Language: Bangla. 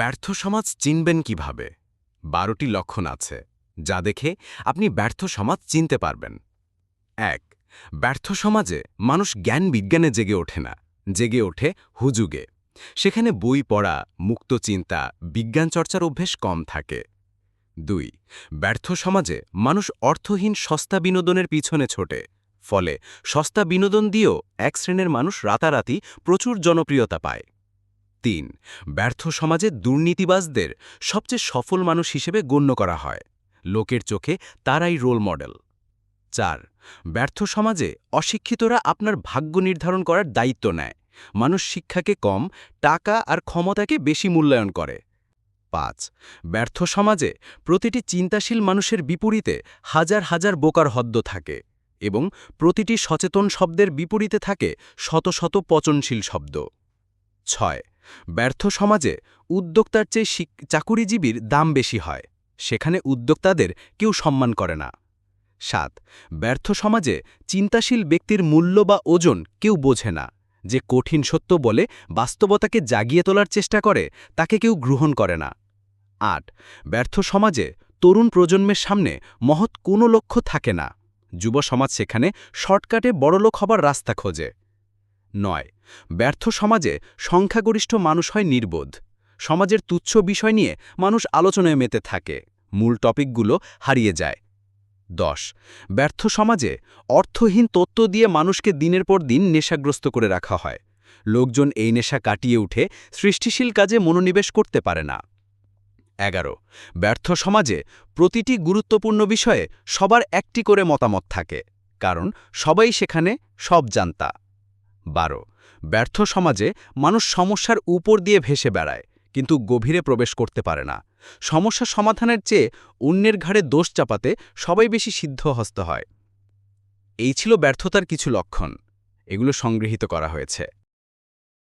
ব্যর্থ সমাজ চিনবেন কিভাবে? ১২টি লক্ষণ আছে যা দেখে আপনি ব্যর্থ সমাজ চিনতে পারবেন। ১. ব্যর্থ সমাজে মানুষ জ্ঞান বিজ্ঞানে জেগে ওঠে না, জেগে ওঠে হুজুগে। সেখানে বই পড়া, মুক্ত চিন্তা, বিজ্ঞান চর্চার অভ্যেস কম থাকে। ২. ব্যর্থ সমাজে মানুষ অর্থহীন সস্তা বিনোদনের পিছনে ছোটে, ফলে সস্তা বিনোদন দিয়েও এক শ্রেণীর মানুষ রাতারাতি প্রচুর জনপ্রিয়তা পায়। ৩. ব্যর্থ সমাজে দুর্নীতিবাজদের সবচেয়ে সফল মানুষ হিসেবে গণ্য করা হয়, লোকের চোখে তারাই রোল মডেল। ৪. ব্যর্থ সমাজে অশিক্ষিতরা আপনার ভাগ্য নির্ধারণ করার দায়িত্ব নেয়, মানুষ শিক্ষাকে কম, টাকা আর ক্ষমতাকে বেশি মূল্যায়ন করে। ৫. ব্যর্থ সমাজে প্রতিটি চিন্তাশীল মানুষের বিপরীতে হাজার হাজার বোকার হদ্দ থাকে এবং প্রতিটি সচেতন শব্দের বিপরীতে থাকে শত শত পচনশীল শব্দ। ৬. ব্যর্থ সমাজে উদ্যোক্তার চেয়ে চাকুরিজীবীর দাম বেশি হয়, সেখানে উদ্যোক্তাদের কেউ সম্মান করে না। ৭. ব্যর্থ সমাজে চিন্তাশীল ব্যক্তির মূল্য বা ওজন কেউ বোঝে না, যে কঠিন সত্য বলে বাস্তবতাকে জাগিয়ে তোলার চেষ্টা করে তাকে কেউ গ্রহণ করে না। ৮. ব্যর্থ সমাজে তরুণ প্রজন্মের সামনে মহৎ কোনো লক্ষ্য থাকে না, যুব সমাজ সেখানে শর্টকাটে বড়লোক হবার রাস্তা খোঁজে। ৯. ব্যর্থ সমাজে সংখ্যাগরিষ্ঠ মানুষ হয় নির্বোধ, সমাজের তুচ্ছ বিষয় নিয়ে মানুষ আলোচনায় মেতে থাকে, মূল টপিকগুলো হারিয়ে যায়। ১০. ব্যর্থ সমাজে অর্থহীন তত্ত্ব দিয়ে মানুষকে দিনের পর দিন নেশাগ্রস্ত করে রাখা হয়, লোকজন এই নেশা কাটিয়ে উঠে সৃষ্টিশীল কাজে মনোনিবেশ করতে পারে না। ১১. ব্যর্থ সমাজে প্রতিটি গুরুত্বপূর্ণ বিষয়ে সবার একটি করে মতামত থাকে, কারণ সবাই সেখানে সব জানতা। ১২. ব্যর্থ সমাজে মানুষ সমস্যার উপর দিয়ে ভেসে বেড়ায়, কিন্তু গভীরে প্রবেশ করতে পারে না। সমস্যা সমাধানের চেয়ে অন্যের ঘাড়ে দোষ চাপাতে সবাই বেশি সিদ্ধহস্ত হয়। এই ছিল ব্যর্থতার কিছু লক্ষণ, এগুলো সংগৃহীত করা হয়েছে।